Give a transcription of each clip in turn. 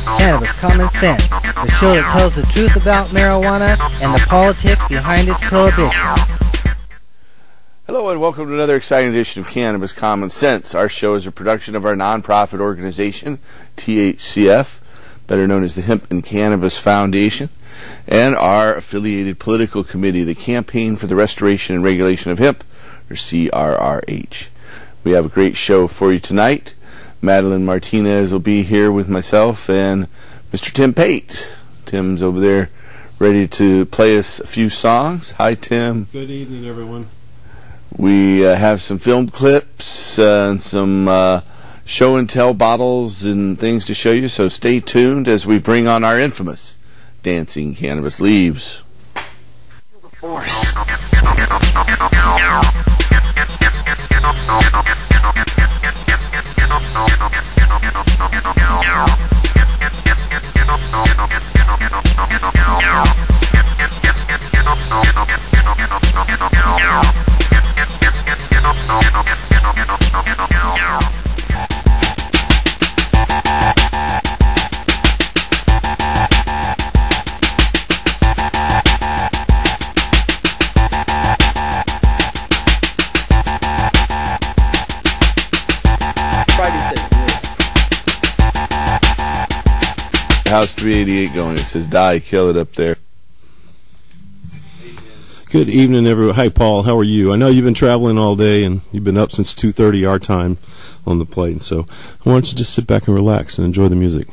Cannabis Common Sense, the show that tells the truth about marijuana and the politics behind its prohibition. Hello and welcome to another exciting edition of Cannabis Common Sense. Our show is a production of our nonprofit organization, THCF, better known as the Hemp and Cannabis Foundation, and our affiliated political committee, the Campaign for the Restoration and Regulation of Hemp, or CRRH. We have a great show for you tonight. Madeline Martinez will be here with myself and Mr. Tim Pate. Tim's over there ready to play us a few songs. Hi, Tim. Good evening, everyone. We have some film clips and some show and tell bottles and things to show you, so stay tuned as we bring on our infamous Dancing Cannabis Leaves. How's 388 going? It says die, kill it up there. Good evening, everyone. Hi, Paul. How are you? I know you've been traveling all day, and you've been up since 2:30 our time on the plane. So why don't you just sit back and relax and enjoy the music?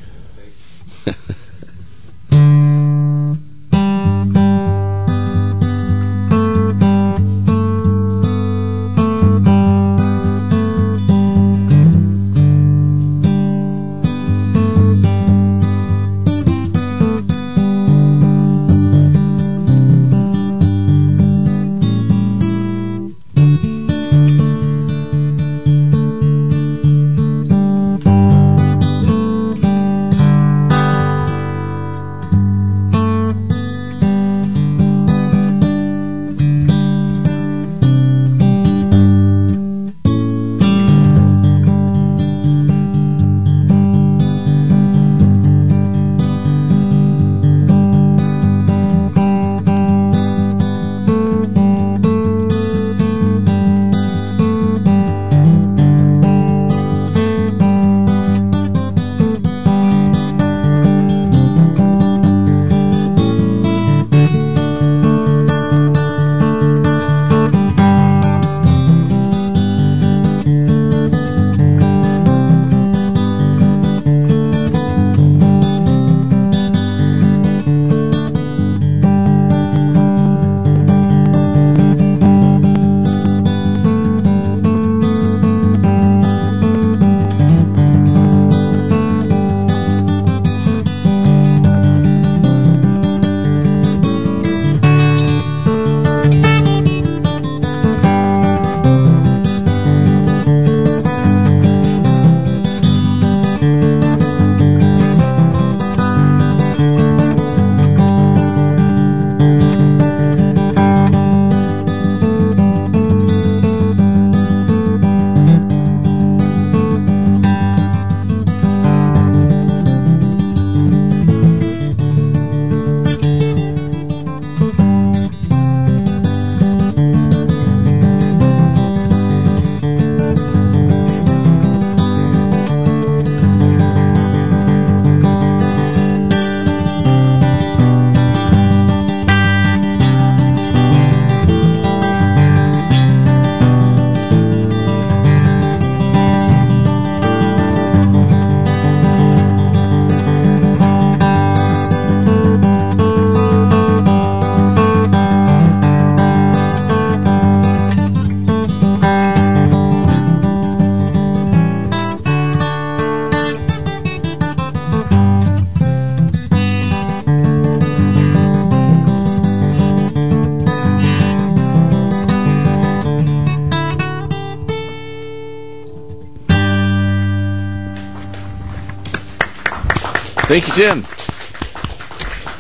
Thank you, Tim.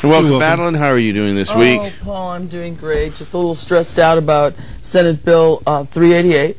And welcome, Madeline. How are you doing this week? Oh, Paul, I'm doing great. Just a little stressed out about Senate Bill 388.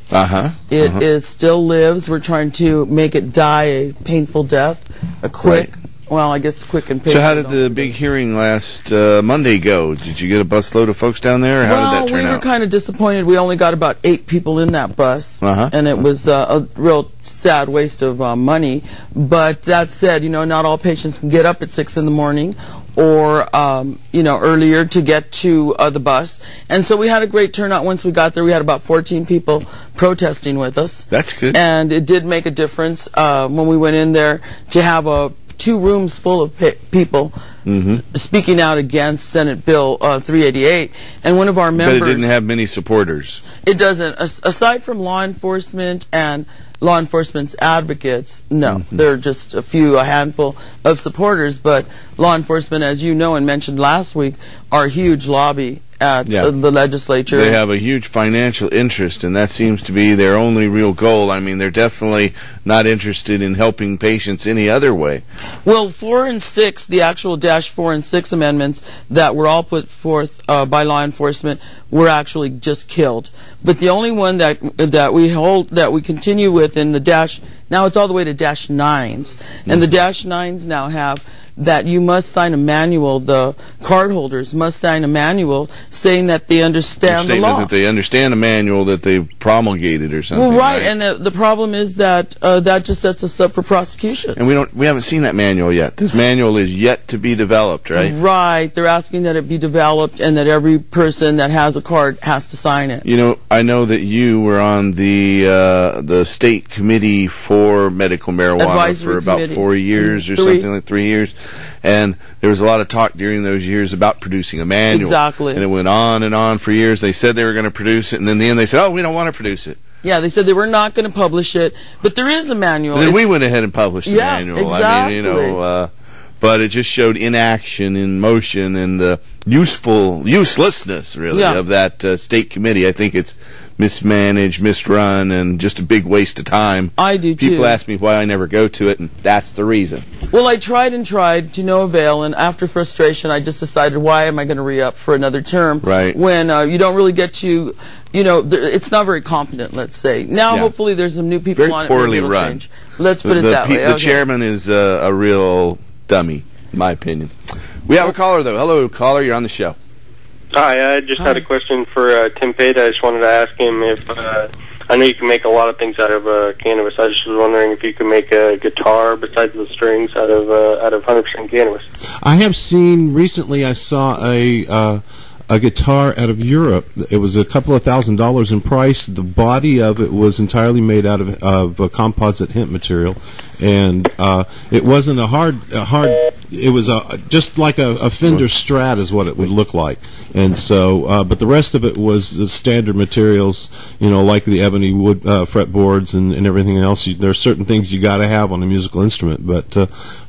It is still lives. We're trying to make it die a painful death, a quick, well, I guess quick and paid. So how did the big hearing last Monday go? Did you get a busload of folks down there, or how did that turn out? We were kind of disappointed. We only got about 8 people in that bus, and it was a real sad waste of money. But that said, not all patients can get up at 6 in the morning or earlier to get to the bus. And so we had a great turnout once we got there. We had about 14 people protesting with us. That's good. And it did make a difference when we went in there to have 2 rooms full of people speaking out against Senate Bill 388. And one of our members... But it didn't have many supporters. It doesn't. Aside from law enforcement and law enforcement's advocates, no. There are just a handful of supporters, but law enforcement, as you know and mentioned last week, are a huge lobby at the legislature. They have a huge financial interest, and that seems to be their only real goal. I mean, they're definitely not interested in helping patients any other way. Well, 4 and 6, the actual -4 and 6 amendments that were all put forth by law enforcement were actually just killed. But the only one that we continue with in the now it's all the way to -9s, and the -9s now have that you must sign a manual, the cardholders must sign a manual saying that they understand the law. That they understand the manual that they've promulgated or something. Well, right, and the problem is that that just sets us up for prosecution. And we haven't seen that manual yet. This manual is yet to be developed, right? Right. They're asking that it be developed and that every person that has a card has to sign it. I know that you were on the state committee for medical marijuana Advisory for about committee. 4 years or something like 3 years. And there was a lot of talk during those years about producing a manual. Exactly. And it went on and on for years. They said they were going to produce it, and then in the end they said, oh, we don't want to produce it. Yeah, they said they were not going to publish it, but there is a manual. And then we went ahead and published the manual. Exactly. I mean, but it just showed inaction, in motion, and the uselessness, really, of that state committee. I think it's mismanaged, misrun, and just a big waste of time. I do, too. People ask me why I never go to it, and that's the reason. Well, I tried and tried to no avail, and after frustration, I just decided, why am I going to re-up for another term? Right. When you don't really get to, it's not very competent, let's say. Now, hopefully, there's some new people on it. Very poorly maybe it'll run. change. Let's put it that way. The chairman is a real dummy, in my opinion. We have a caller, though. Hello, caller. You're on the show. Hi, I just had a question for Tim Pate. I just wanted to ask him if, I know you can make a lot of things out of cannabis. I just was wondering if you could make a guitar besides the strings out of 100% cannabis. I have seen, recently I saw a guitar out of Europe. It was a couple of $1,000s in price. The body of it was entirely made out of composite hemp material, and it wasn't a hard. It was just like a Fender Strat is what it would look like, and so. But the rest of it was the standard materials, like the ebony wood fretboards and everything else. There are certain things you got to have on a musical instrument, but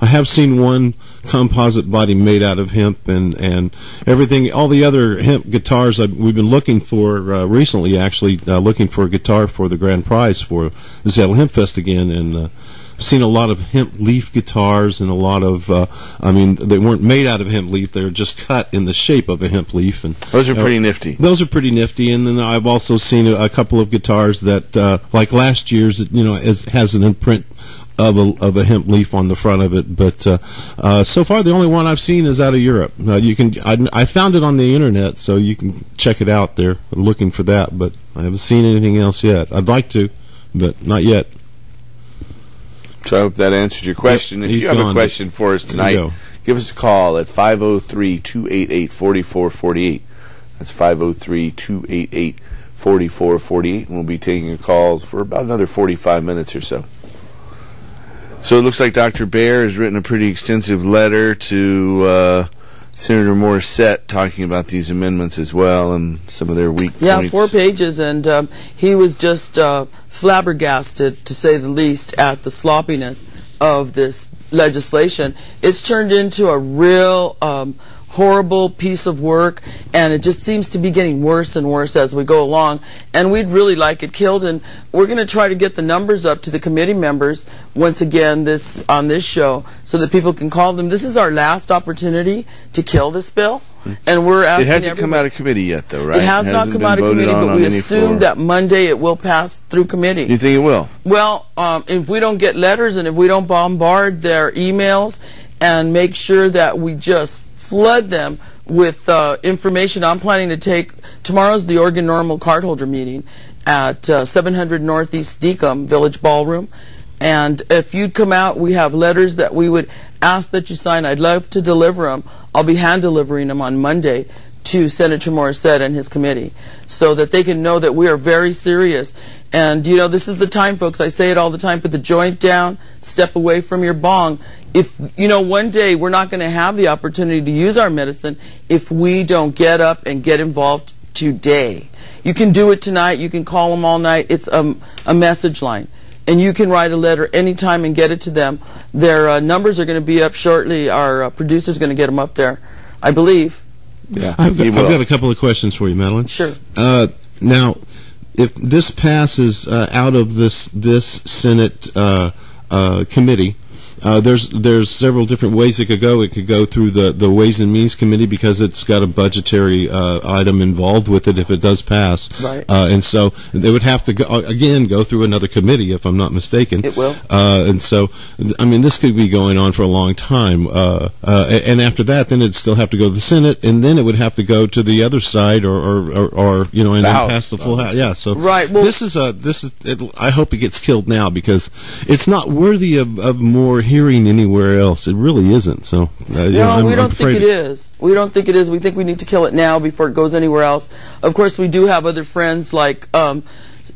I have seen one composite body made out of hemp and everything. All the other hemp guitars we've been looking for recently, actually looking for a guitar for the grand prize for the Seattle Hemp Fest again, and I've seen a lot of hemp leaf guitars and a lot of they weren't made out of hemp leaf, they were just cut in the shape of a hemp leaf, and those are pretty nifty. Those are pretty nifty. And then I've also seen a couple of guitars that like last year's, has an imprint of a hemp leaf on the front of it, but so far the only one I've seen is out of Europe. I found it on the internet, so you can check it out there. I'm looking for that, but I haven't seen anything else yet. I'd like to, but not yet. So I hope that answered your question. If you have a question for us tonight, give us a call at 503-288-4448. That's 503-288-4448, and we'll be taking calls for about another 45 minutes or so. So it looks like Dr. Baer has written a pretty extensive letter to Senator Morissette talking about these amendments as well and some of their weak points. Yeah, 4 pages, and he was just flabbergasted, to say the least, at the sloppiness of this legislation. It's turned into a real horrible piece of work, and it just seems to be getting worse and worse as we go along, and we'd really like it killed. And we're going to try to get the numbers up to the committee members once again on this show so that people can call them. This is our last opportunity to kill this bill, and we're asking. It hasn't come out of committee yet, though, right? It has not come out of committee, but we assume that Monday it will pass through committee. You think it will? Well, if we don't get letters and if we don't bombard their emails and make sure that we just flood them with information. I'm planning to take, tomorrow's the Oregon Normal Cardholder meeting at 700 Northeast Deacom Village Ballroom. And if you'd come out, we have letters that we would ask that you sign. I'd love to deliver them. I'll be hand delivering them on Monday to Senator Morissette and his committee, so that they can know that we are very serious. And, you know, this is the time, folks. I say it all the time. Put the joint down. Step away from your bong. If, you know, one day we're not going to have the opportunity to use our medicine if we don't get up and get involved today. You can do it tonight. You can call them all night. It's a message line. And you can write a letter anytime and get it to them. Their numbers are going to be up shortly. Our producer's going to get them up there, I believe. Yeah, I've got a couple of questions for you, Madeline. Sure. Now, if this passes out of this Senate committee, there's several different ways it could go. It could go through the Ways and Means Committee because it's got a budgetary item involved with it if it does pass. Right. And so they would have to go through another committee, if I'm not mistaken. It will. And so, I mean, this could be going on for a long time. And after that, then it'd still have to go to the Senate, and then it would have to go to the other side, or you know, and then pass the full House. Yeah. So right. Well, this is I hope it gets killed now because it's not worthy of more hearing anywhere else. It really isn't. So no, we don't think it is. We don't think it is. We think we need to kill it now before it goes anywhere else. Of course, we do have other friends like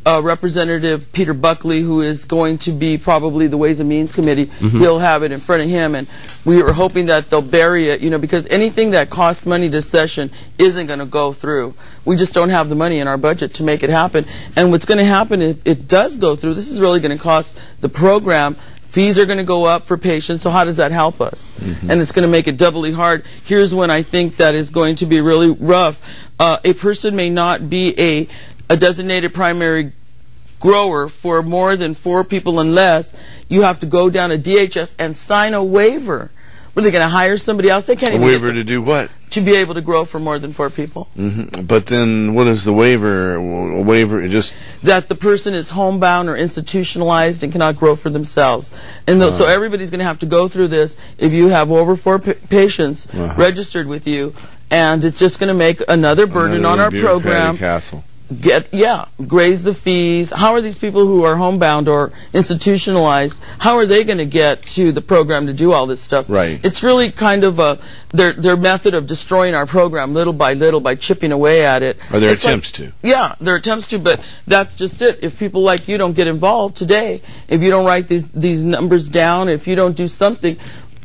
Representative Peter Buckley, who is going to be probably the Ways and Means Committee. Mm-hmm. He'll have it in front of him, and we are hoping that they'll bury it, you know, because anything that costs money this session isn't going to go through. We just don't have the money in our budget to make it happen. And what's going to happen if it does go through, this is really going to cost the program. Fees are going to go up for patients, so how does that help us? Mm-hmm. And it's going to make it doubly hard. Here's when I think that is going to be really rough. A person may not be a designated primary grower for more than 4 people unless you have to go down to DHS and sign a waiver. Were they going to hire somebody else? They can't even waiver to do what? To be able to grow for more than 4 people. Mm-hmm. But then what is the waiver? A waiver just... That the person is homebound or institutionalized and cannot grow for themselves. And so everybody's going to have to go through this if you have over 4 patients registered with you. And it's just going to make another burden on our program. Castle. Raise the fees. How are these people who are homebound or institutionalized, how are they going to get to the program to do all this stuff? Right. It's really kind of their method of destroying our program little by little by chipping away at it. Or their attempts to. Yeah, their attempts to, but that's just it. If people like you don't get involved today, if you don't write these numbers down, if you don't do something,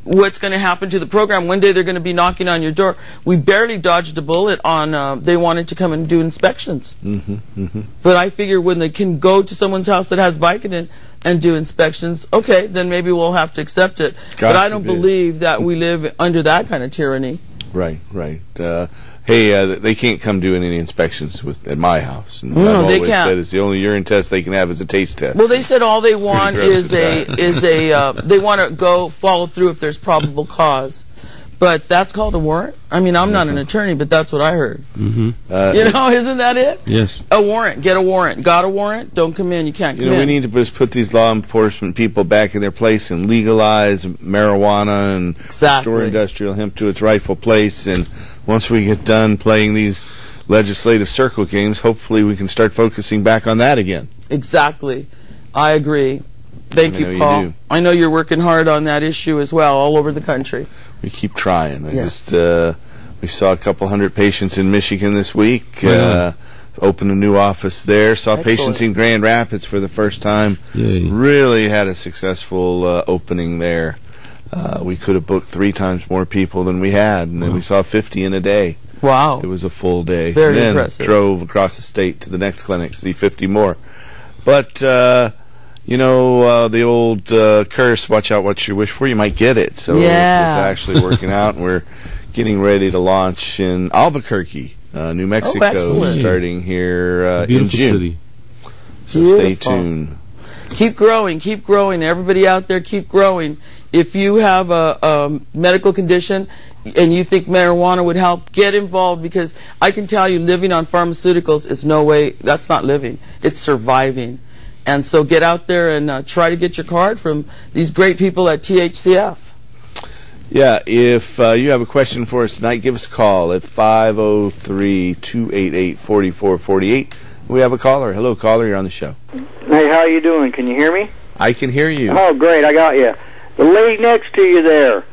what's going to happen to the program? One day they're going to be knocking on your door. We barely dodged a bullet on they wanted to come and do inspections. Mm-hmm, mm-hmm. But I figure when they can go to someone's house that has Vicodin and do inspections, okay, then maybe we'll have to accept it. But I don't believe that we live under that kind of tyranny. Right, right. Hey, they can't come do any inspections at my house. And no, they can't. I've always said it's the only urine test they can have is a taste test. Well, they said all they want is they want to go follow through if there's probable cause. But that's called a warrant? I mean, I'm not an attorney, but that's what I heard. Mm-hmm. You know, isn't that it? Yes. A warrant. Get a warrant. Got a warrant? Don't come in. You can't come in. We need to just put these law enforcement people back in their place and legalize marijuana and restore industrial hemp to its rightful place. And once we get done playing these legislative circle games, hopefully we can start focusing back on that again. Exactly. I agree. Thank you, Paul. I know you're working hard on that issue as well, all over the country. We keep trying. We saw a couple hundred patients in Michigan this week. Opened a new office there. Saw patients in Grand Rapids for the first time. Yay. Really had a successful opening there. We could have booked 3 times more people than we had, and then we saw 50 in a day. Wow. It was a full day. Very then impressive. Drove across the state to the next clinic to see 50 more. But you know, the old curse, watch out what you wish for, you might get it. So it's actually working out, and we're getting ready to launch in Albuquerque, New Mexico, starting here in June. City. So stay tuned. Keep growing. Everybody out there, keep growing. If you have a medical condition and you think marijuana would help, get involved, because I can tell you living on pharmaceuticals is no way, that's not living. It's surviving. And so get out there and try to get your card from these great people at THCF. Yeah, if you have a question for us tonight, give us a call at 503-288-4448. We have a caller. Hello, caller. You're on the show. Hey, how you doing? Can you hear me? I can hear you. Oh, great. I got you. The lady next to you there,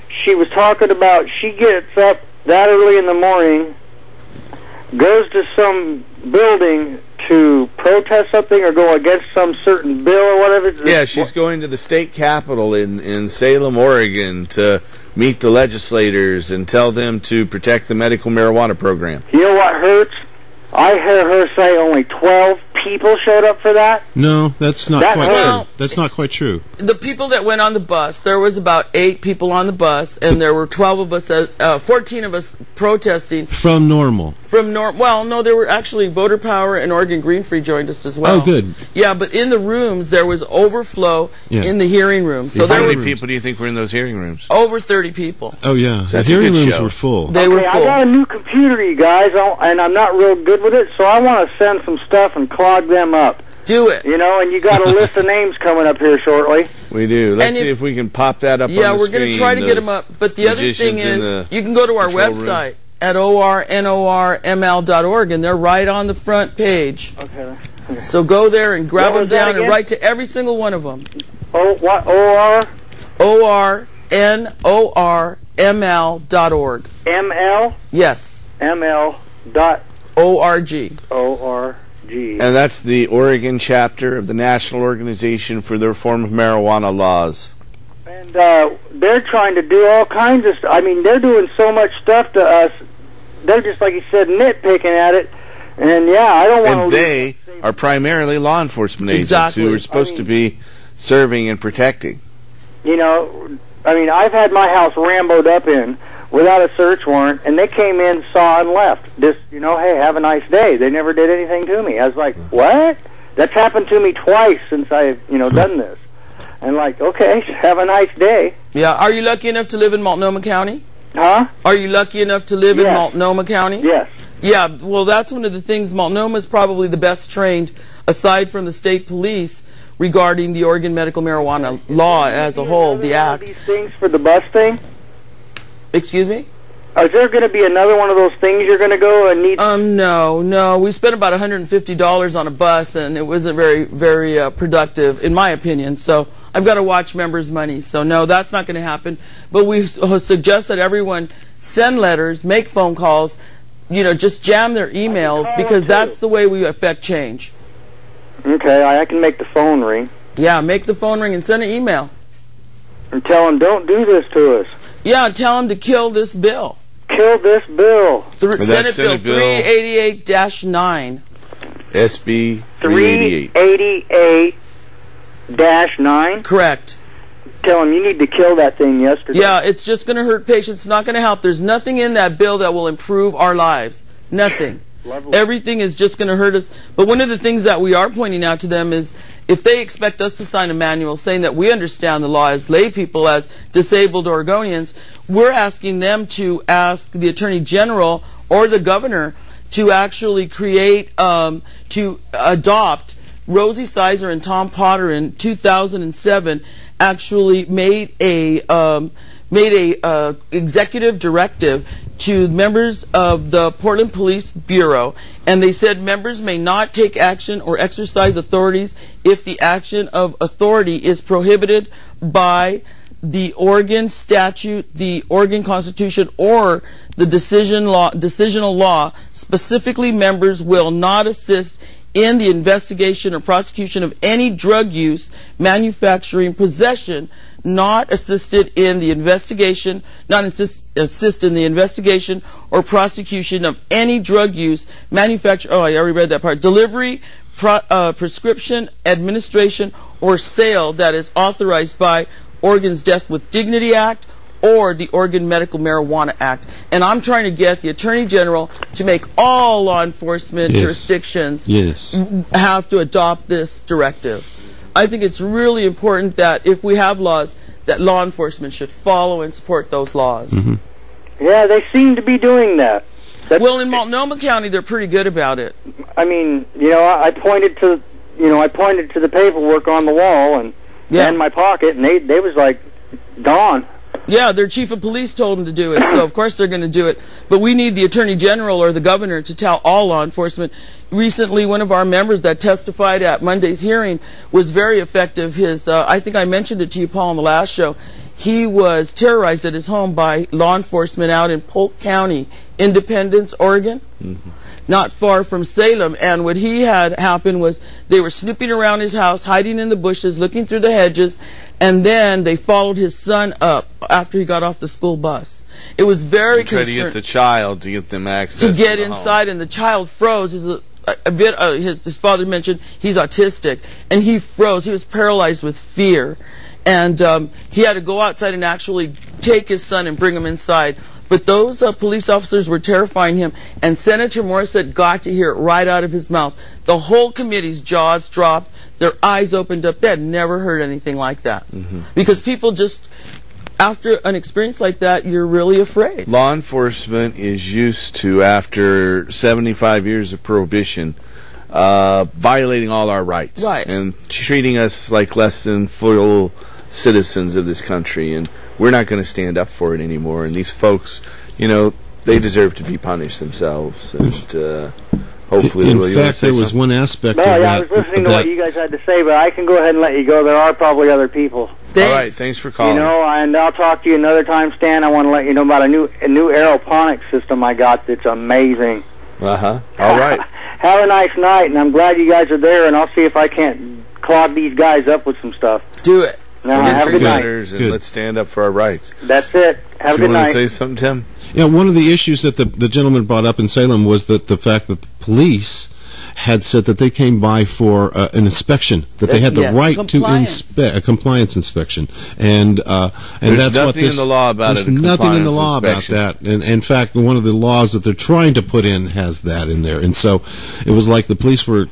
she was talking about she gets up that early in the morning, goes to some building to protest something or go against some certain bill or whatever. Yeah, she's going to the state capitol in Salem, Oregon to meet the legislators and tell them to protect the medical marijuana program. You know what hurts? I heard her say only 12 people showed up for that. No, that's not That quite hurt. true. That's not quite true. The people that went on the bus, there was about 8 people on the bus, and there were 12 of us, 14 of us protesting. From Normal. Well, no, there were actually Voter Power and Oregon Green Free joined us as well. Oh, good. Yeah, but in the rooms, there was overflow in the hearing room. So How there many were people do you think were in those hearing rooms? over 30 people. Oh, yeah. The That's a hearing good rooms show. were full. They were Okay, full. I got a new computer, you guys, and I'm not real good with it, so I want to send some stuff and clog them up. Do it. You know, and you got a list of names coming up here shortly. We do. Let's And see if we can pop that up on the Yeah, we're screen. going to try to get them up. But the other thing is, you can go to our control website at ornorml.org, and they're right on the front page. Okay. So go there and grab What them was that down and again? write to every single one of them. Oh, what? OR? ornorml.org. ML? Yes. ML dot O-R-G. O-R-G. And that's the Oregon chapter of the National Organization for the Reform of Marijuana Laws. And they're trying to do all kinds of stuff. I mean, they're doing so much stuff to us. They're just, like you said, nitpicking at it. And, yeah, I don't want to... And they are primarily law enforcement agents Exactly. who are supposed to be serving and protecting. You know, I mean, I've had my house ramboed up in without a search warrant, and they came in, saw, and left. Just, you know, hey, have a nice day. They never did anything to me. I was like, what? That's happened to me twice since I've, you know, done this. And like, okay, have a nice day. Yeah. Are you lucky enough to live in Multnomah County? Huh? Are you lucky enough to live in Yes. Multnomah County? Yes. Yeah, well, that's one of the things. Multnomah is probably the best trained, aside from the state police, regarding the Oregon medical marijuana law as a whole, the One of act. these things for the bus thing? Excuse me? Is there going to be another one of those things you're going to go and need? No. We spent about $150 on a bus, and it wasn't very, very productive, in my opinion. So I've got to watch members' money. So no, that's not going to happen. But we suggest that everyone send letters, make phone calls, you know, just jam their emails, because that's the way we affect change. Okay, I can make the phone ring Yeah, make the phone ring and send an email. and tell them, don't do this to us. Yeah, tell them to kill this bill. Kill this bill. Senate Bill Senate Bill 388-9. SB 388. 388-9. Correct. Tell them you need to kill that thing yesterday. Yeah, it's just going to hurt patients. It's not going to help. There's nothing in that bill that will improve our lives. Nothing. Lovely. Everything is just going to hurt us. But one of the things that we are pointing out to them is, if they expect us to sign a manual saying that we understand the law as lay people, as disabled Oregonians, we're asking them to ask the Attorney General or the Governor to actually create, to adopt. Rosie Sizer and Tom Potter in 2007 actually made a executive directive to members of the Portland Police Bureau, and they said members may not take action or exercise authorities if the action of authority is prohibited by the Oregon statute, the Oregon Constitution, or the decisional law. Specifically, members will not assist in the investigation or prosecution of any drug use, manufacturing, possession, not assisted in the investigation, assist in the investigation or prosecution of any drug use, manufacture, oh, I already read that part, delivery, prescription, administration, or sale that is authorized by Oregon's Death with Dignity Act or the Oregon Medical Marijuana Act. And I'm trying to get the Attorney General to make all law enforcement jurisdictions have to adopt this directive. I think it's really important that if we have laws, that law enforcement should follow and support those laws. Mm-hmm. Yeah, they seem to be doing that. Well, in Multnomah County, they're pretty good about it. I mean, you know, I pointed to the paperwork on the wall and in my pocket, and they was like, gone. Yeah, their chief of police told them to do it, so of course they're going to do it. But we need the attorney general or the governor to tell all law enforcement. Recently, one of our members that testified at Monday's hearing was very effective. I think I mentioned it to you, Paul, on the last show. He was terrorized at his home by law enforcement out in Polk County, Independence, Oregon. Mm-hmm. Not far from Salem, and what he had happened was they were snooping around his house, hiding in the bushes, looking through the hedges, and then they followed his son up after he got off the school bus. It was very concerning. Try to get the child to get them access to get the inside, home. And the child froze. His father mentioned he's autistic, and he froze. He was paralyzed with fear, and he had to go outside and actually take his son and bring him inside. But those police officers were terrifying him, and Senator Morissette got to hear it right out of his mouth. The whole committee's jaws dropped, their eyes opened up. They had never heard anything like that. Mm-hmm. Because people just, after an experience like that, you're really afraid. Law enforcement is used to, after 75 years of prohibition, violating all our rights. Right. And treating us like less than full citizens of this country, and we're not going to stand up for it anymore. And these folks, they deserve to be punished themselves, and hopefully in fact there was one aspect of that. I was listening to what you guys had to say, but I can go ahead and let you go. There are probably other people. Thanks. All right, thanks for calling. And I'll talk to you another time, Stan. I want to let you know about a new aeroponics system I got that's amazing. All right. Have a nice night, and I'm glad you guys are there, and I'll see if I can't clog these guys up with some stuff. Do it. No, have a good night. And let's stand up for our rights. That's it. Have a good night. You want to say something, Tim? Yeah, one of the issues that the gentleman brought up in Salem was that the fact that the police had said that they came by for an inspection, that they had the right to inspect, a compliance inspection, and that's what this. There's nothing in the law about it. There's nothing in the law about that, and in fact, one of the laws that they're trying to put in has that in there, and so it was like the police were,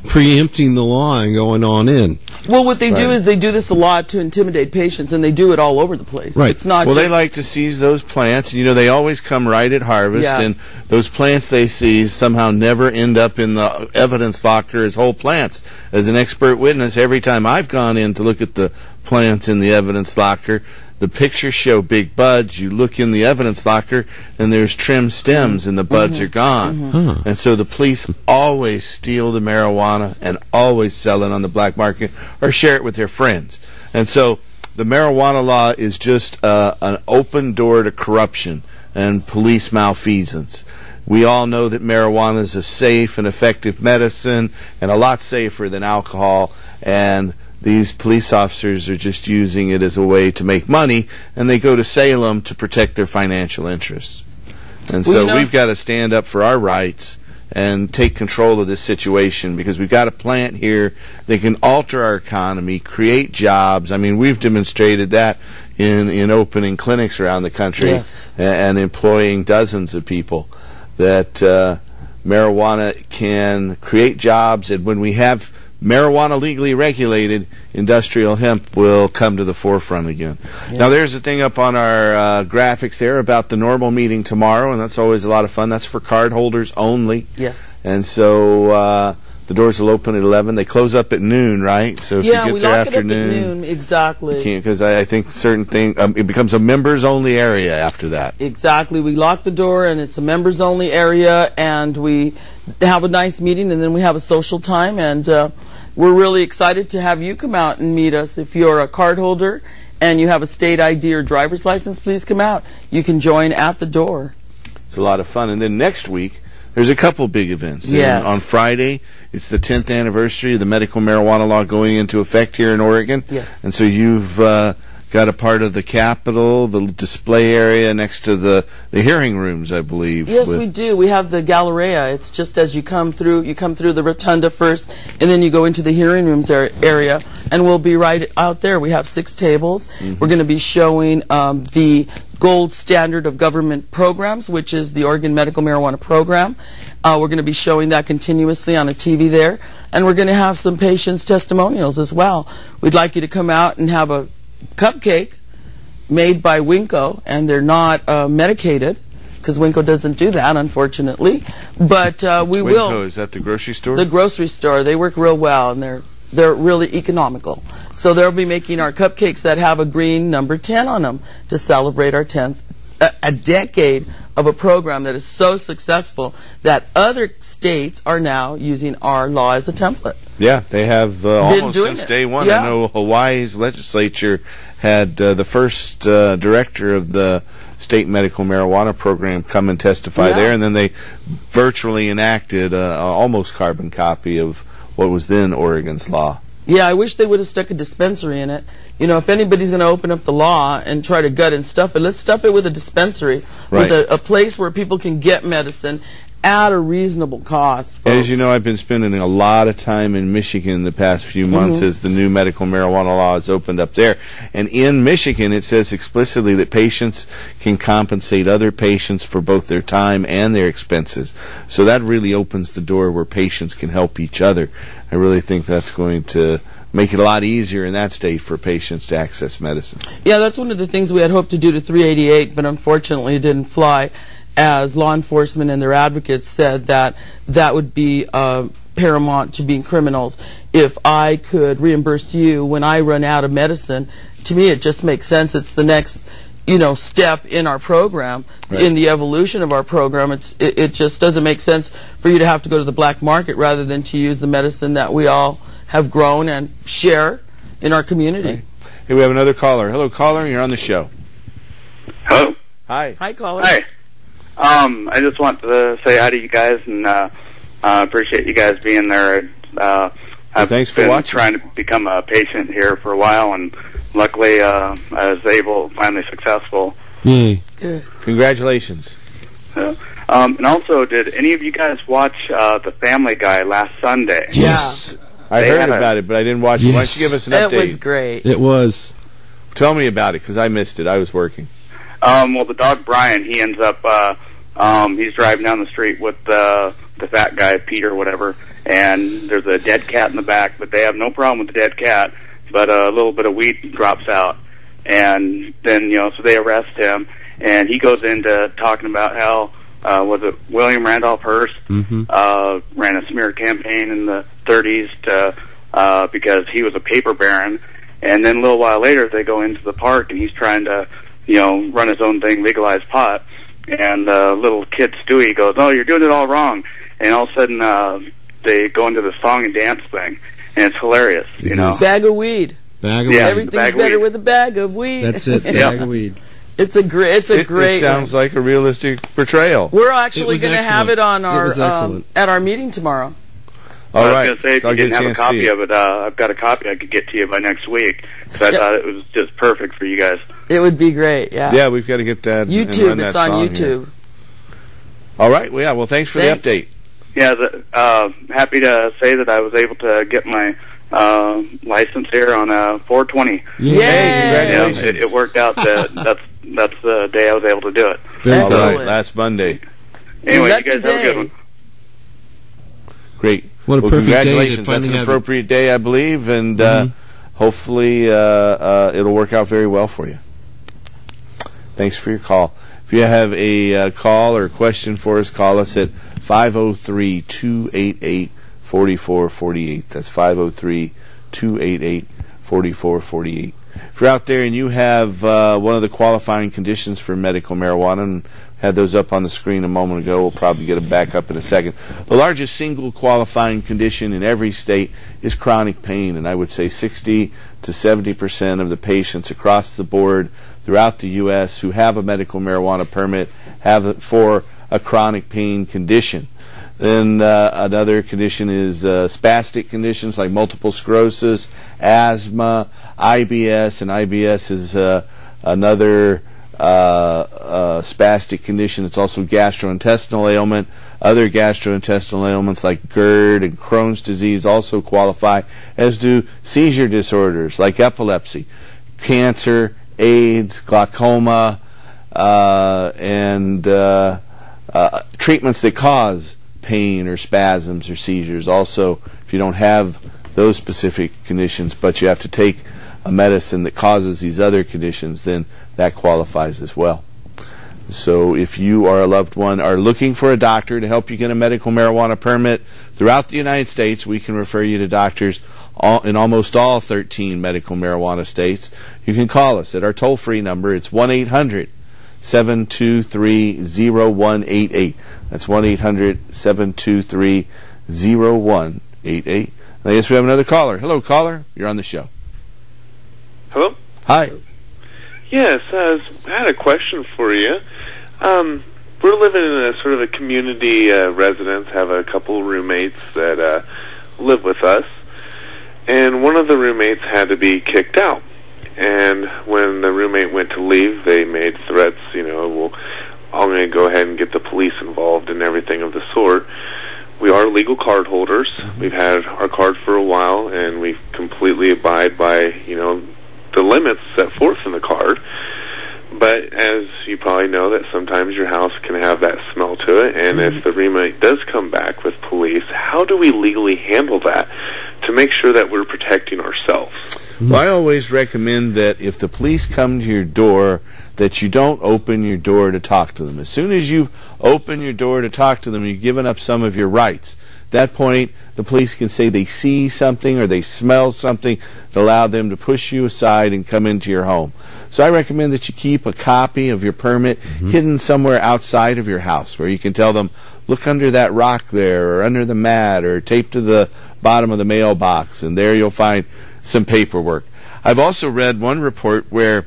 preempting the law and going on in. Well, what they do is they do this a lot to intimidate patients, and they do it all over the place. Right. It's not. Well, they like to seize those plants. They always come right at harvest, and those plants they seize somehow never end up in the evidence locker as whole plants. As an expert witness, every time I've gone in to look at the plants in the evidence locker, the pictures show big buds. You look in the evidence locker, and there's trimmed stems, and the buds are gone. Mm-hmm. And so the police always steal the marijuana and always sell it on the black market or share it with their friends. And so the marijuana law is just an open door to corruption and police malfeasance. We all know that marijuana is a safe and effective medicine and a lot safer than alcohol, and these police officers are just using it as a way to make money, and they go to Salem to protect their financial interests. And so we've got to stand up for our rights and take control of this situation, because we've got a plant here that can alter our economy, create jobs. I mean, we've demonstrated that in opening clinics around the country and employing dozens of people, that marijuana can create jobs, and when we have marijuana legally regulated, industrial hemp will come to the forefront again. Yeah. Now, there's a thing up on our graphics there about the normal meeting tomorrow, and that's always a lot of fun. That's for card holders only. Yes. And so the doors will open at 11. They close up at noon, right? So if you get there after noon, it up at noon, exactly. You can't, because I think certain things, it becomes a members-only area after that. Exactly. We lock the door, and it's a members-only area, and we have a nice meeting, and then we have a social time, and we're really excited to have you come out and meet us. If you're a card holder and you have a state ID or driver's license, please come out. You can join at the door. It's a lot of fun. And then next week, there's a couple big events. Yes. On Friday, it's the 10th anniversary of the medical marijuana law going into effect here in Oregon. Yes. And so you've got a part of the Capitol, the display area next to the hearing rooms, I believe. Yes, we do. We have the Galleria. It's just as you come through the rotunda first, and then you go into the hearing rooms area, and we'll be right out there. We have 6 tables. Mm-hmm. We're going to be showing the gold standard of government programs, which is the Oregon Medical Marijuana Program. We're going to be showing that continuously on a TV there, and we're going to have some patients' testimonials as well. We'd like you to come out and have a cupcake made by Winco, and they're not medicated, because Winco doesn't do that, unfortunately. But we will. Winco, is that the grocery store? The grocery store. They work real well, and they're They're really economical. So they'll be making our cupcakes that have a green number 10 on them to celebrate our 10th, a decade of a program that is so successful that other states are now using our law as a template. Yeah, they have almost since day one. Yeah. I know Hawaii's legislature had the first director of the state medical marijuana program come and testify there, and then they virtually enacted almost carbon copy of what was then Oregon's law. Yeah, I wish they would have stuck a dispensary in it. You know, if anybody's going to open up the law and try to gut and stuff it, let's stuff it with a dispensary, with a place where people can get medicine at a reasonable cost, folks. As you know, I've been spending a lot of time in Michigan the past few months as the new medical marijuana law has opened up there. And in Michigan, it says explicitly that patients can compensate other patients for both their time and their expenses. So that really opens the door where patients can help each other. I really think that's going to make it a lot easier in that state for patients to access medicine. Yeah, that's one of the things we had hoped to do to 388, but unfortunately it didn't fly, as law enforcement and their advocates said that that would be paramount to being criminals. If I could reimburse you when I run out of medicine, to me it just makes sense. It's the next, you know, step in our program, in the evolution of our program. It just doesn't make sense for you to have to go to the black market rather than to use the medicine that we all have grown and share in our community. Hey, we have another caller. Hello, caller. You're on the show. Hello. Hi. Hi, caller. Hi. I just want to say hi to you guys and appreciate you guys being there. I've thanks for been watching. trying to become a patient here for a while, and luckily I was finally successful. Yay. Good. Congratulations. And also, did any of you guys watch The Family Guy last Sunday? Yes. I They heard had a- about it, but I didn't watch it. Why don't you give us an update? It was great. It was. Tell me about it, because I missed it. I was working. Well, the dog Brian, he ends up he's driving down the street with the fat guy, Peter, whatever, and there's a dead cat in the back, but they have no problem with the dead cat, but a little bit of weed drops out, and then, you know, so they arrest him, and he goes into talking about how was it William Randolph Hearst ran a smear campaign in the 30s to because he was a paper baron, and then a little while later they go into the park and he's trying to, you know, run his own thing, legalize pot, and little kid Stewie goes, "Oh, you're doing it all wrong," and all of a sudden they go into the song and dance thing, and it's hilarious, you know. Bag of weed. Bag of Yeah. weed. Everything's bag of better weed. with a bag of weed. That's it. Bag of weed. It's a great. It sounds like a realistic portrayal. We're It actually was going to have excellent. it on It our was excellent. at our meeting tomorrow. All I was right. going to say, if I'll you get didn't have a chance to see copy it. of it, I've got a copy I could get to you by next week, because I Yep. thought it was just perfect for you guys. It would be great. Yeah. Yeah, we've got to get that. and YouTube. run that It's on song YouTube. here. All right. Well, yeah. Well, thanks for Thanks. the update. Yeah, happy to say that I was able to get my license here on 420. Yay! Yeah, Congratulations. it worked out. That's the day I was able to do it. Very All good. right. Excellent. Last Monday. Anyway, Lucky you guys have a good day. one. Great. What a well, perfect day to congratulations. That's finally an have it. appropriate day, I believe, and hopefully it'll work out very well for you. Thanks for your call. If you have a call or question for us, call us at 503-288-4448. That's 503-288-4448. If you're out there and you have one of the qualifying conditions for medical marijuana, and had those up on the screen a moment ago, we'll probably get them back up in a second. The largest single qualifying condition in every state is chronic pain, and I would say 60 to 70% of the patients across the board throughout the U.S. who have a medical marijuana permit have it for a chronic pain condition. Then another condition is spastic conditions like multiple sclerosis, asthma, IBS, and IBS is another spastic condition. It's also gastrointestinal ailment. Other gastrointestinal ailments like GERD and Crohn's disease also qualify, as do seizure disorders like epilepsy, cancer, AIDS, glaucoma, and treatments that cause pain or spasms or seizures. Also, if you don't have those specific conditions, but you have to take a medicine that causes these other conditions, then that qualifies as well. So if you or a loved one are looking for a doctor to help you get a medical marijuana permit throughout the United States, we can refer you to doctors in almost all 13 medical marijuana states. You can call us at our toll-free number. It's 1-800-723-0188. That's 1-800-723-0188. I guess we have another caller. Hello, caller. You're on the show. Hello? Hi. Yes, I had a question for you. We're living in a sort of a community residence, have a couple roommates that live with us, and one of the roommates had to be kicked out. And when the roommate went to leave, they made threats, well, I'm going to go ahead and get the police involved and everything of the sort. We are legal card holders. We've had our card for a while, and we completely abide by, the limits set forth in the card. But as you probably know, that sometimes your house can have that smell to it, and if the roommate does come back with police, how do we legally handle that to make sure that we're protecting ourselves? Well, I always recommend that if the police come to your door, that you don't open your door to talk to them. As soon as you open your door to talk to them, you've given up some of your rights. At that point, the police can say they see something or they smell something to allow them to push you aside and come into your home. So I recommend that you keep a copy of your permit hidden somewhere outside of your house where you can tell them, look under that rock there or under the mat or tape to the bottom of the mailbox, and there you'll find some paperwork. I've also read one report where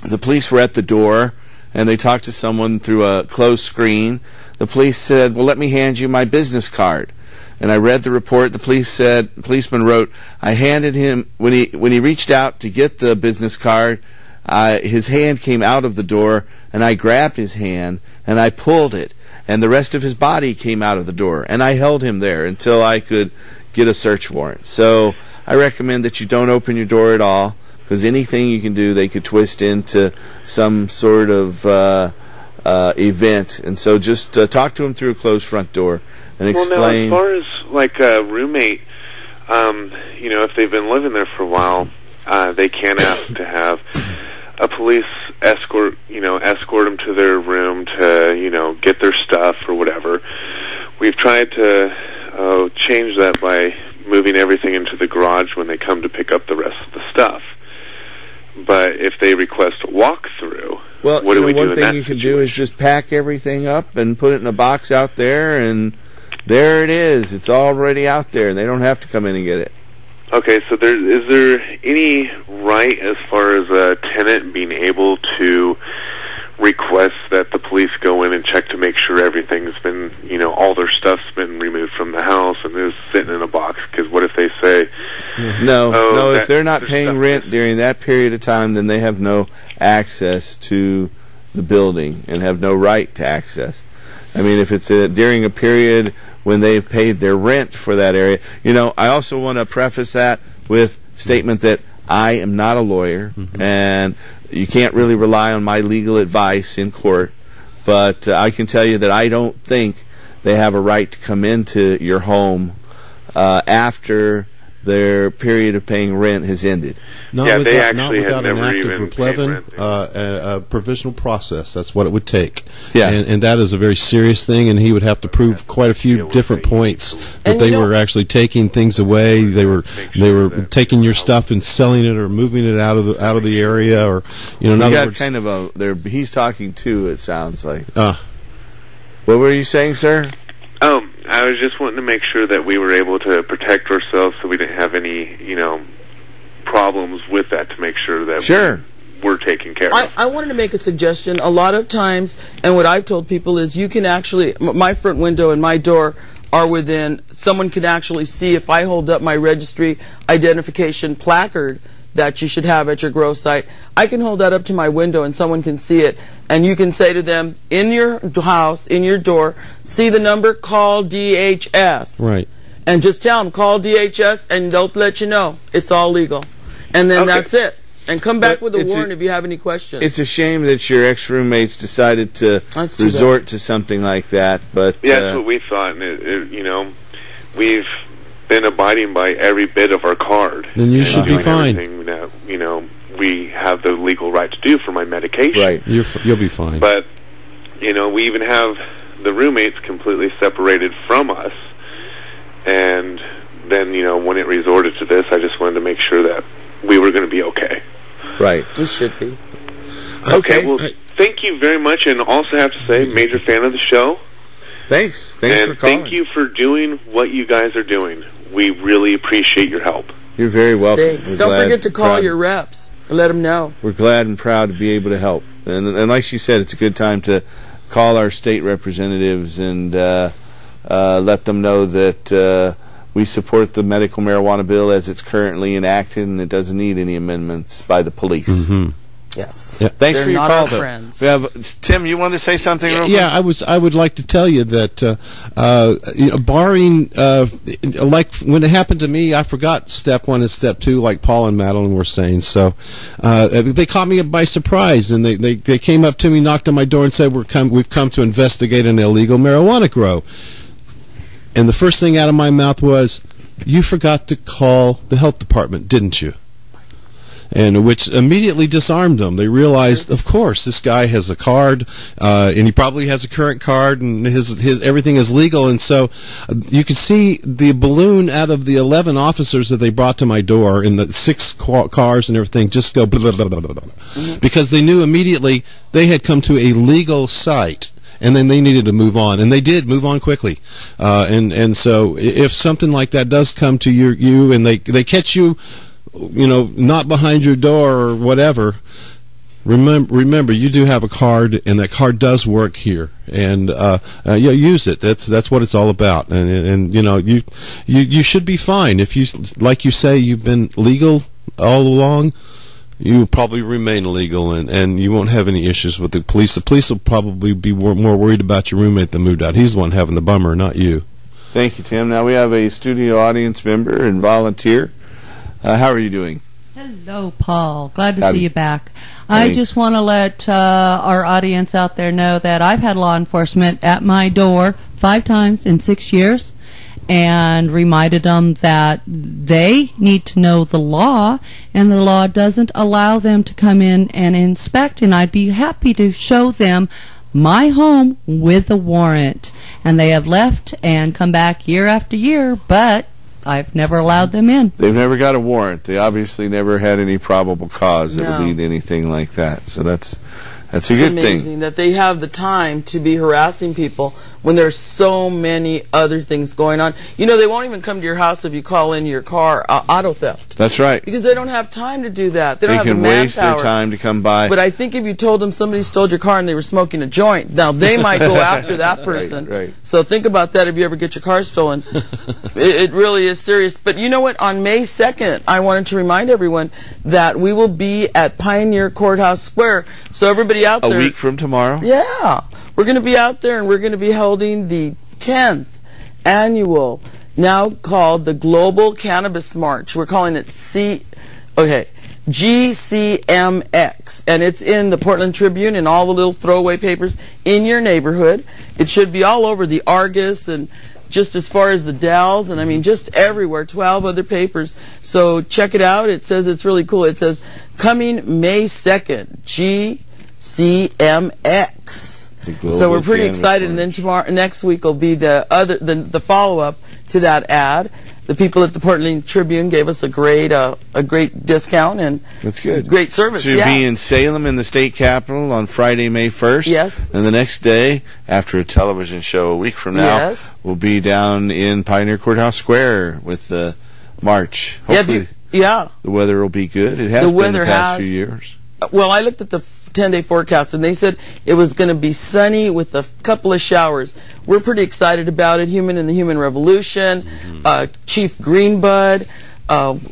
the police were at the door and they talked to someone through a closed screen. The police said, well, let me hand you my business card. And I read the report. The policeman wrote, I handed him, when he reached out to get the business card, his hand came out of the door, and I grabbed his hand, and I pulled it, and the rest of his body came out of the door, and I held him there until I could get a search warrant. So I recommend that you don't open your door at all, because anything you can do, they could twist into some sort of event. And so just talk to them through a closed front door and explain. Well, now, as far as like a roommate, if they've been living there for a while, they can ask to have a police escort them to their room to, get their stuff or whatever. We've tried to change that by moving everything into the garage when they come to pick up the rest of the stuff. But if they request a walkthrough, well, what do we do in that one thing you can do is just pack everything up and put it in a box out there, and there it is. It's already out there. They don't have to come in and get it. Okay, so is there any right as far as a tenant being able to request that the police go in and check to make sure everything's been, all their stuff's been removed from the house and is sitting in a box? Because what if they say, no, if they're not paying rent during that period of time, then they have no access to the building and have no right to access. I mean, if it's during a period when they've paid their rent for that area. I also want to preface that with a statement that I am not a lawyer, and you can't really rely on my legal advice in court, but I can tell you that I don't think they have a right to come into your home after their period of paying rent has ended. Not without an active replevin, a provisional process. That's what it would take. Yeah. And that is a very serious thing, and he would have to prove quite a few different points that they were actually taking things away. They were taking your stuff and selling it or moving it out of the area, or in other words, kind of he's talking too. It sounds like. What were you saying, sir? I was just wanting to make sure that we were able to protect ourselves so we didn't have any, problems with that, to make sure that we're taken care of. I wanted to make a suggestion. A lot of times, and what I've told people is you can actually, my front window and my door are someone can actually see if I hold up my registry identification placard that you should have at your grow site. I can hold that up to my window and someone can see it, and you can say to them, in your house, in your door, see the number, call DHS. Right. And just tell them, call DHS, and they'll let you know. It's all legal. And then that's it. And come back with a warrant if you have any questions. It's a shame that your ex-roommates decided to resort to something like that. But that's what we thought. And we've been abiding by every bit of our card. Then you should be fine. Everything that, we have the legal right to do for my medication. Right. You'll be fine. But, we even have the roommates completely separated from us, and then, when it resorted to this, I just wanted to make sure that we were going to be okay. Right. We should be. Okay, well, thank you very much, and also have to say, major fan of the show. Thanks for calling. Thank you for doing what you guys are doing. We really appreciate your help. You're very welcome. Thanks. Don't forget to call your reps and let them know. We're glad and proud to be able to help. And like she said, it's a good time to call our state representatives and let them know that we support the medical marijuana bill as it's currently enacted, and it doesn't need any amendments by the police. Mm-hmm. Yes. Yeah. Thanks They're for your not call, our though. friends. We have Tim. You wanted to say something? Real quick? Yeah, I would like to tell you that, barring like when it happened to me, I forgot step 1 and step 2, like Paul and Madeline were saying. So they caught me by surprise, and they came up to me, knocked on my door, and said, "We've come to investigate an illegal marijuana grow." And the first thing out of my mouth was, "You forgot to call the health department, didn't you?" And which immediately disarmed them. They realized, of course, this guy has a card, and he probably has a current card, and his everything is legal. And so you could see the balloon out of the 11 officers that they brought to my door, in the 6 cars and everything, just go blah, blah, blah, blah, blah, because they knew immediately they had come to a legal site. And then they needed to move on, and they did move on quickly. And so if something like that does come to you, and they catch you, not behind your door or whatever, remember you do have a card, and that card does work here, and use it. That's what it's all about. And you should be fine if you, like you say, you've been legal all along. You will probably remain legal, and you won't have any issues with the police. The police will probably be more worried about your roommate that moved out. He's the one having the bummer, not you. Thank you, Tim. Now we have a studio audience member and volunteer. How are you doing? Hello, Paul. Glad to Howdy. see you back. Thanks. I just want to let our audience out there know that I've had law enforcement at my door 5 times in 6 years, and reminded them that they need to know the law, and the law doesn't allow them to come in and inspect, and I'd be happy to show them my home with a warrant. And they have left and come back year after year, but I've never allowed them in. They've never got a warrant. They obviously never had any probable cause that would lead to anything like that. So that's a good thing. It's amazing that they have the time to be harassing people when there's so many other things going on. They won't even come to your house if you call in your car auto theft. That's right. Because they don't have time to do that. They don't have the can manpower. waste their time to come by. But I think if you told them somebody stole your car and they were smoking a joint, now they might go after that person. Right. So think about that if you ever get your car stolen. It really is serious. But you know what? On May 2nd, I wanted to remind everyone that we will be at Pioneer Courthouse Square. So everybody out there. A week from tomorrow? Yeah. We're going to be out there, and we're going to be holding the 10th annual, now called the Global Cannabis March. We're calling it GCMX, and it's in the Portland Tribune and all the little throwaway papers in your neighborhood. It should be all over the Argus and just as far as the Dells, and I mean just everywhere, 12 other papers. So check it out. It says it's really cool. It says coming May 2nd, GCMX. So we're pretty excited, and then next week will be the follow-up to that ad. The people at the Portland Tribune gave us a great discount, and that's good. Great service. So you'll be in Salem in the state capitol on Friday, May 1st. Yes. And the next day, after a television show a week from now, we'll be down in Pioneer Courthouse Square with the march. Hopefully, the weather will be good. It has been the past few years. Well, I looked at the 10-day forecast, and they said it was going to be sunny with a couple of showers. We're pretty excited about it. Human and the Human Revolution, Chief Greenbud,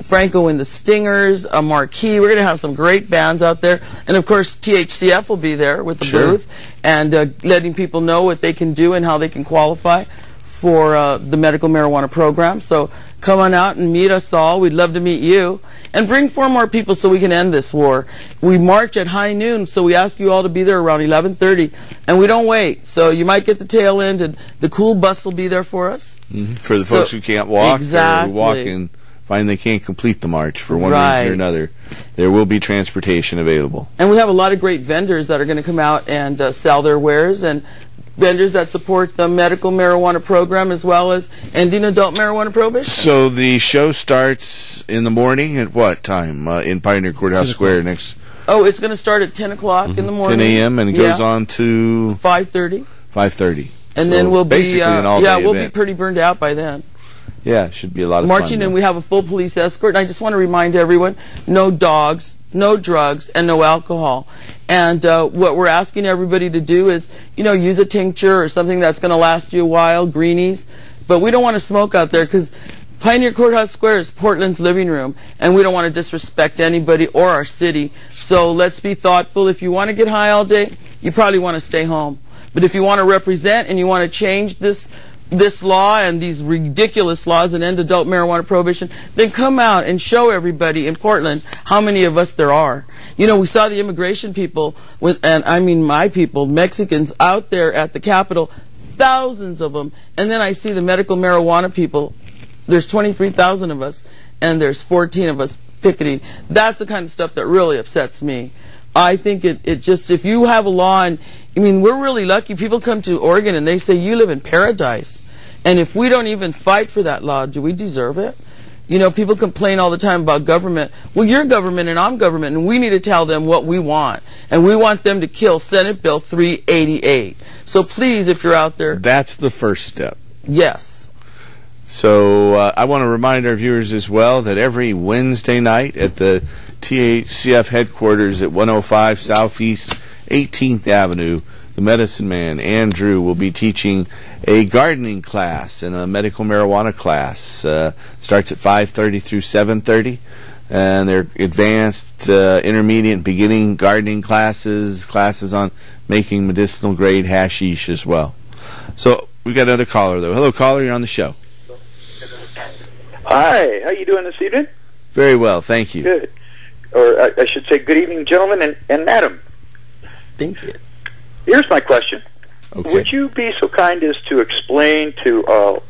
Franco and the Stingers, Marquee. We're going to have some great bands out there. And, of course, THCF will be there with the booth and letting people know what they can do and how they can qualify for the medical marijuana program. So come on out and meet us all. We'd love to meet you. And bring 4 more people so we can end this war. We march at high noon, so we ask you all to be there around 11:30. And we don't wait. So you might get the tail end, and the cool bus will be there for us. For the folks who can't walk, or who walk and find they can't complete the march for one reason or another, there will be transportation available. And we have a lot of great vendors that are going to come out and sell their wares. And vendors that support the medical marijuana program as well as ending adult marijuana prohibition. So the show starts in the morning at what time in Pioneer Courthouse Square next? Oh, it's going to start at 10 o'clock in the morning. 10 a.m. and it goes on to 5:30. 5:30. And then we'll basically be an all-day we'll event. be pretty burned out by then. Yeah, it should be a lot of Marching fun. in, we have a full police escort. And I just want to remind everyone, no dogs, no drugs, and no alcohol. And what we're asking everybody to do is, use a tincture or something that's going to last you a while, greenies. But we don't want to smoke out there because Pioneer Courthouse Square is Portland's living room, and we don't want to disrespect anybody or our city. So let's be thoughtful. If you want to get high all day, you probably want to stay home. But if you want to represent and you want to change this law and these ridiculous laws and end adult marijuana prohibition, then come out and show everybody in Portland how many of us there are. We saw the immigration people, and I mean my people, Mexicans, out there at the Capitol, thousands of them. And then I see the medical marijuana people. There's 23,000 of us, and there's 14 of us picketing. That's the kind of stuff that really upsets me. I think it just, if you have a law, and I mean, we're really lucky. People come to Oregon and they say, you live in paradise. And if we don't even fight for that law, do we deserve it? People complain all the time about government. Well, you're government and I'm government, and we need to tell them what we want. And we want them to kill Senate Bill 388. So please, if you're out there. That's the first step. Yes. So I want to remind our viewers as well that every Wednesday night at the THCF headquarters at 105 Southeast 18th Avenue, the medicine man, Andrew, will be teaching a gardening class and a medical marijuana class. Starts at 5:30 through 7:30. And they're advanced, intermediate, and beginning gardening classes on making medicinal grade hashish as well. So we've got another caller, though. Hello, caller, you're on the show. Hi, how you doing this evening? Very well, thank you. Good. Or I should say good evening, gentlemen and madam. Thank you. Here's my question. Okay. Would you be so kind as to explain to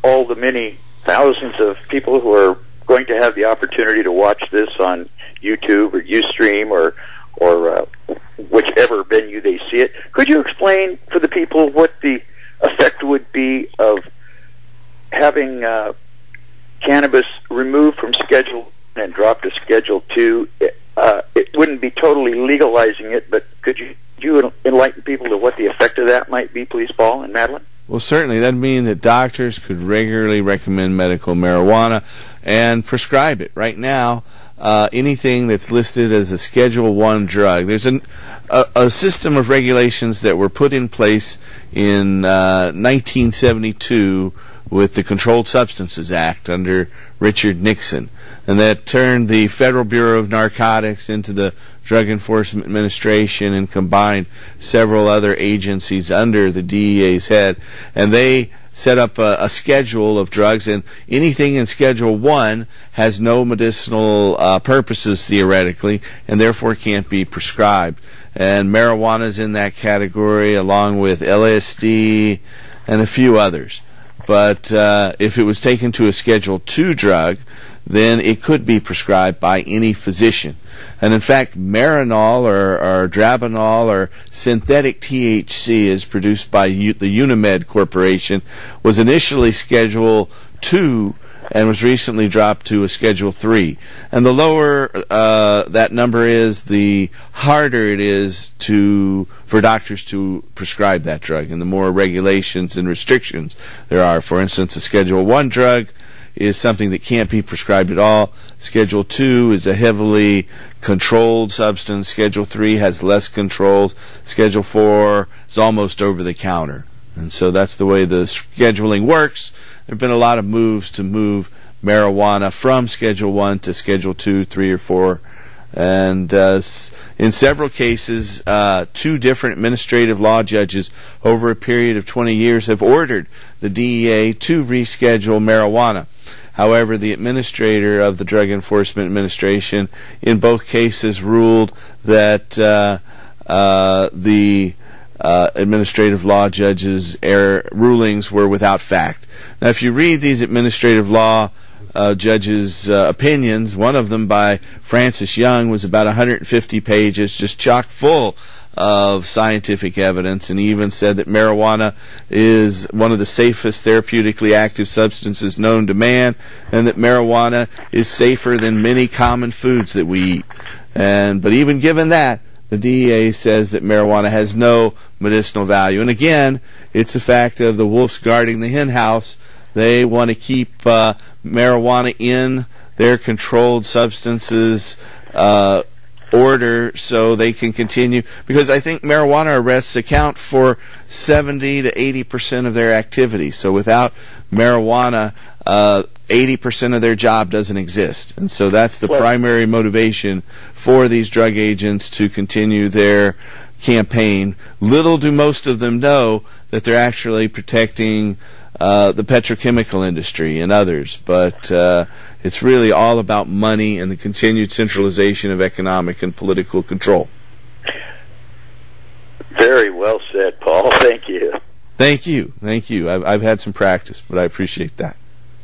all the many thousands of people who are going to have the opportunity to watch this on YouTube or Ustream or whichever venue they see it, could you explain for the people what the effect would be of having cannabis removed from Schedule and dropped to Schedule 2? It wouldn't be totally legalizing it, but could you enlighten people to what the effect of that might be, please, Paul and Madeline? Well, certainly. That would mean that doctors could regularly recommend medical marijuana and prescribe it. Right now, anything that's listed as a Schedule 1 drug, there's a system of regulations that were put in place in 1972 with the Controlled Substances Act under Richard Nixon. And that turned the Federal Bureau of Narcotics into the Drug Enforcement Administration and combined several other agencies under the DEA's head. And they set up a schedule of drugs, and anything in Schedule 1 has no medicinal purposes, theoretically, and therefore can't be prescribed. And marijuana is in that category, along with LSD and a few others. But if it was taken to a Schedule 2 drug, then it could be prescribed by any physician. And in fact, Marinol or Drabanol or synthetic THC, as produced by the Unimed Corporation, was initially Schedule 2 and was recently dropped to a Schedule 3. And the lower that number is, the harder it is for doctors to prescribe that drug, and the more regulations and restrictions there are. For instance, a Schedule 1 drug is something that can't be prescribed at all. Schedule 2 is a heavily controlled substance. Schedule 3 has less controls. Schedule 4 is almost over the counter. And so that's the way the scheduling works. There have been a lot of moves to move marijuana from Schedule 1 to Schedule 2, 3, or 4. And in several cases, 2 different administrative law judges over a period of 20 years have ordered the DEA to reschedule marijuana. However, the administrator of the Drug Enforcement Administration in both cases ruled that the administrative law judges' rulings were without fact. Now, if you read these administrative law judges' opinions. One of them by Francis Young was about 150 pages, just chock full of scientific evidence, and he even said that marijuana is one of the safest therapeutically active substances known to man, and that marijuana is safer than many common foods that we eat. But even given that, the DEA says that marijuana has no medicinal value. And again, it's a fact of the wolves guarding the hen house. They want to keep marijuana in their controlled substances order so they can continue, because I think marijuana arrests account for 70 to 80% of their activity. So without marijuana, 80% of their job doesn't exist. And so that's the primary motivation for these drug agents to continue their campaign. Little do most of them know that they're actually protecting the petrochemical industry and others, but it's really all about money and the continued centralization of economic and political control. Very well said, Paul. Thank you. Thank you. Thank you. I've had some practice, but I appreciate that.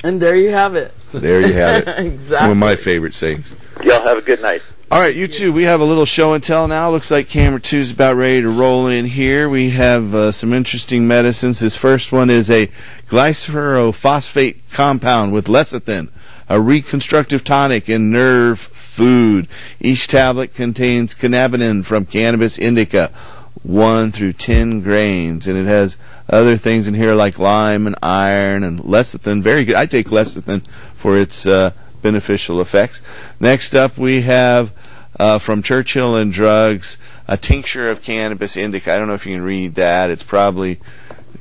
And there you have it. There you have it. Exactly. One of my favorite sayings. Y'all have a good night. All right, you two, we have a little show and tell now. Looks like camera 2's about ready to roll in here. We have some interesting medicines. This first one is a glycerophosphate compound with lecithin, a reconstructive tonic and nerve food. Each tablet contains cannabinoid from Cannabis indica, 1 through 10 grains, and it has other things in here like lime and iron and lecithin. Very good. I take lecithin for its beneficial effects. Next up, we have from Churchill and Drugs, a tincture of Cannabis indica. I don't know if you can read that. It's probably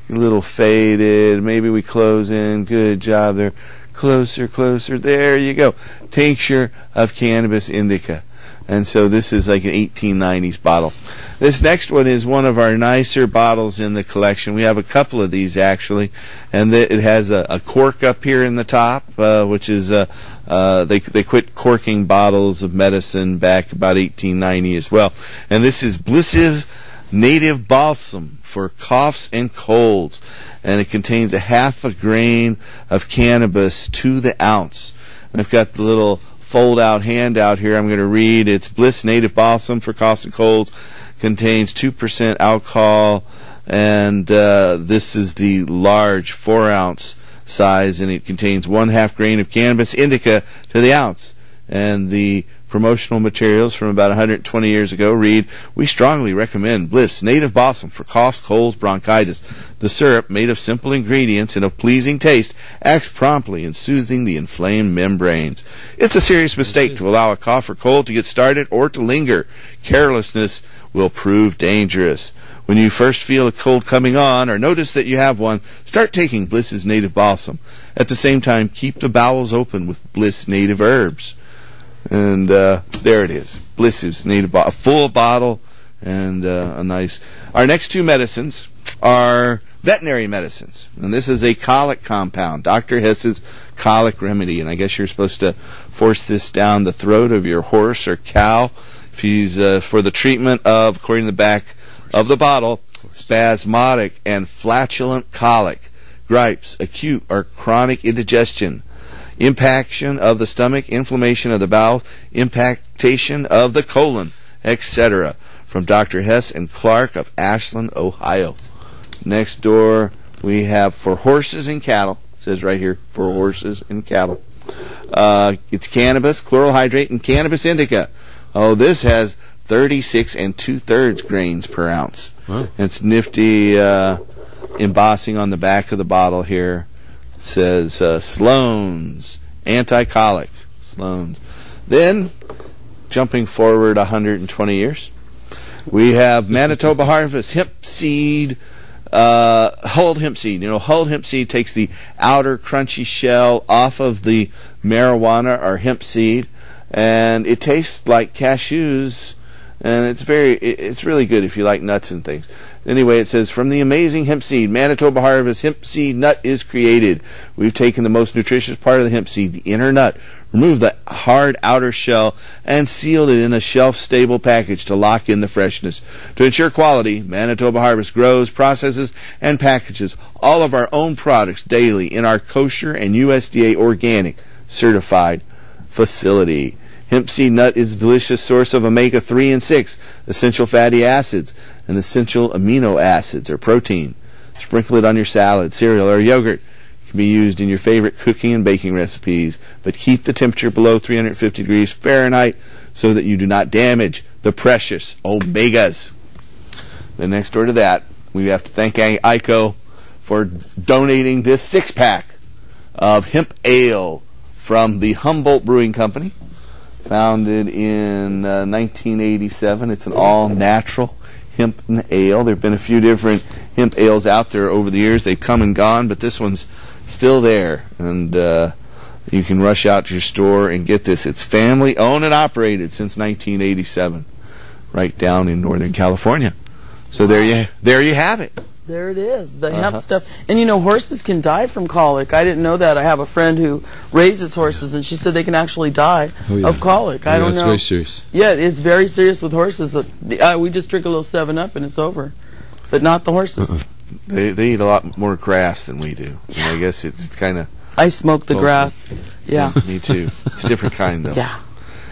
a little faded. Maybe we close in. Good job there. Closer, closer. There you go. Tincture of Cannabis indica. And so this is like an 1890s bottle. This next one is one of our nicer bottles in the collection. We have a couple of these actually, and it has a cork up here in the top, which is they quit corking bottles of medicine back about 1890 as well. And this is Blissive Native Balsam for coughs and colds, and it contains a half a grain of cannabis to the ounce. And I've got the little fold-out handout here. I'm going to read. It's Bliss Native Balsam for coughs and colds. Contains 2% alcohol, and this is the large 4-ounce size, and it contains 1/2 grain of Cannabis indica to the ounce. And the promotional materials from about 120 years ago read, "We strongly recommend Bliss Native Balsam for coughs, colds, bronchitis. The syrup, made of simple ingredients and of pleasing taste, acts promptly in soothing the inflamed membranes. It's a serious mistake to allow a cough or cold to get started or to linger. Carelessness will prove dangerous. When you first feel a cold coming on or notice that you have one, start taking Bliss's Native Balsam. At the same time, keep the bowels open with Bliss Native Herbs." And there it is. Bliss's Native Balsam. A full bottle and a nice... Our next two medicines are veterinary medicines. And this is a colic compound, Dr. Hess's colic remedy. And I guess you're supposed to force this down the throat of your horse or cow if he's for the treatment of, according to the back of the bottle, spasmodic and flatulent colic, gripes, acute or chronic indigestion, impaction of the stomach, inflammation of the bowel, impactation of the colon, etc. From Dr. Hess and Clark of Ashland, Ohio. Next door, we have for horses and cattle. It says right here, for horses and cattle. It's cannabis, chloral hydrate, and Cannabis indica. Oh, this has 36 2/3 grains per ounce. Wow. It's nifty embossing on the back of the bottle here. It says Sloan's anti-colic. Sloan's. Then, jumping forward 120 years, we have Manitoba Harvest hemp seed, hulled hemp seed. You know, hulled hemp seed takes the outer crunchy shell off of the marijuana or hemp seed, and it tastes like cashews, and it's really good if you like nuts and things. Anyway, it says, from the amazing hemp seed, Manitoba Harvest hemp seed nut is created. We've taken the most nutritious part of the hemp seed, the inner nut, removed the hard outer shell, and sealed it in a shelf-stable package to lock in the freshness. To ensure quality, Manitoba Harvest grows, processes, and packages all of our own products daily in our kosher and USDA organic certified facility. Hemp seed nut is a delicious source of omega-3 and 6 essential fatty acids and essential amino acids or protein. Sprinkle it on your salad, cereal, or yogurt. It can be used in your favorite cooking and baking recipes, but keep the temperature below 350 degrees Fahrenheit so that you do not damage the precious omegas. Then next door to that, we have to thank Ico for donating this 6-pack of hemp ale from the Humboldt Brewing Company. Founded in 1987. It's an all-natural hemp ale. There have been a few different hemp ales out there over the years. They've come and gone, but this one's still there. And you can rush out to your store and get this. It's family-owned and operated since 1987, right down in Northern California. So there you have it. There it is, the hemp stuff. And you know, horses can die from colic. I didn't know that. I have a friend who raises horses, and she said they can actually die of colic. I don't know. It's very serious. Yeah, it's very serious with horses. We just drink a little 7-Up and it's over. But not the horses. They eat a lot more grass than we do. Yeah. I guess it's kind of... I smoke the grass. Yeah. Me too. It's a different kind, though. Yeah.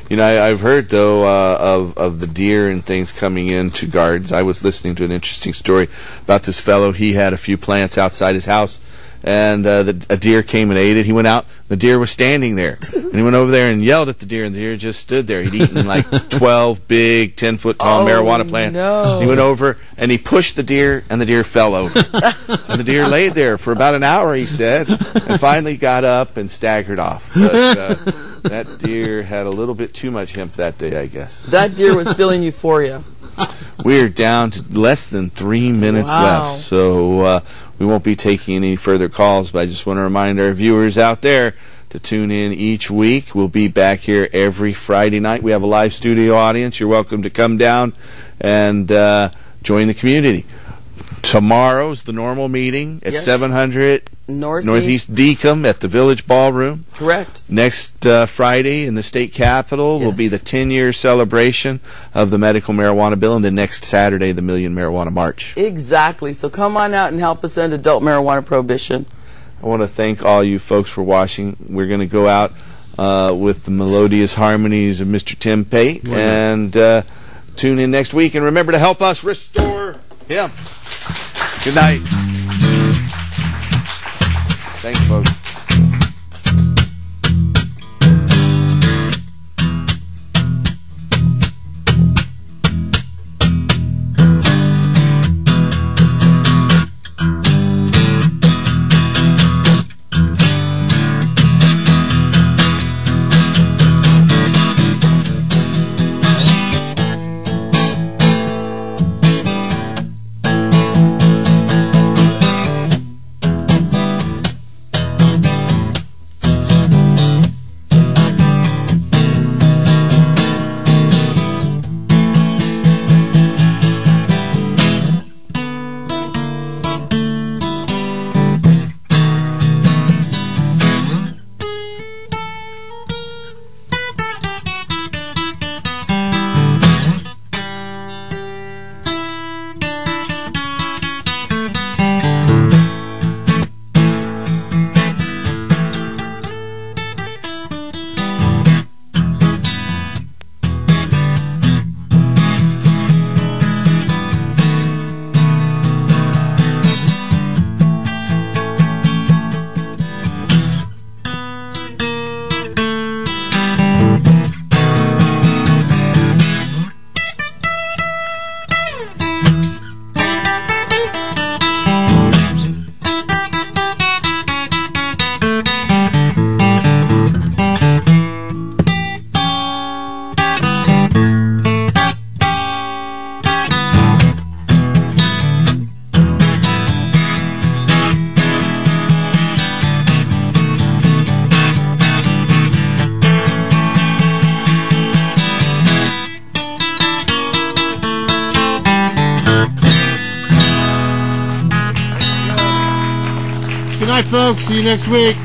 You know, I've heard, though, of the deer and things coming into gardens. I was listening to an interesting story about this fellow. He had a few plants outside his house, and a deer came and ate it. He went out. The deer was standing there. And he went over there and yelled at the deer, and the deer just stood there. He'd eaten like 12 big, 10-foot-tall marijuana plants. No. He went over, and he pushed the deer, and the deer fell over. And the deer laid there for about an hour, he said, and finally got up and staggered off. But that deer had a little bit too much hemp that day, I guess. That deer was feeling euphoria. We're down to less than 3 minutes left, so we won't be taking any further calls, but I just want to remind our viewers out there to tune in each week. We'll be back here every Friday night. We have a live studio audience. You're welcome to come down and join the community. Tomorrow's the normal meeting at 700 Northeast Deacom at the Village Ballroom. Correct. Next Friday in the state capitol will be the 10-year celebration of the medical marijuana bill, and then next Saturday the Million Marijuana March. Exactly. So come on out and help us end adult marijuana prohibition. I want to thank all you folks for watching. We're going to go out with the melodious harmonies of Mr. Tim Pate, and tune in next week. And remember to help us restore him. Good night. Thanks, folks. Good night, folks. See you next week.